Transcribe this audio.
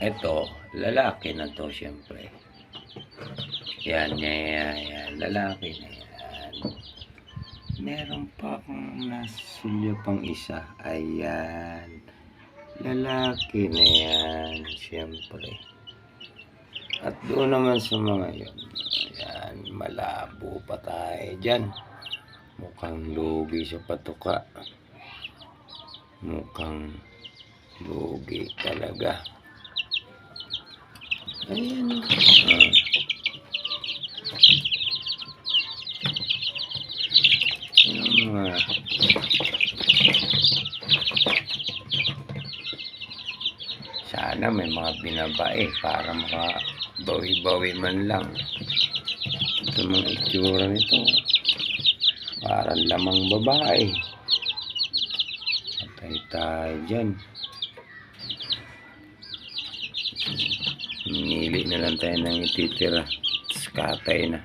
Ito, lalaki na to syempre. Yan, lalaki na yan. Meron pa akong nasulyo pang isa. Ayan. Lalaki na yan, syempre. At doon naman sa mga yun. Ayan, malabo pa tayo dyan. Mukhang lugi sa patuka. Mukhang lugi talaga. Ayan. Sana may mga binabae para makabawi-bawi man lang. Ito mga itsura nito. Parang lamang babae. Patay tayo dyan. Minili na lang tayo ng ititira. Katay na.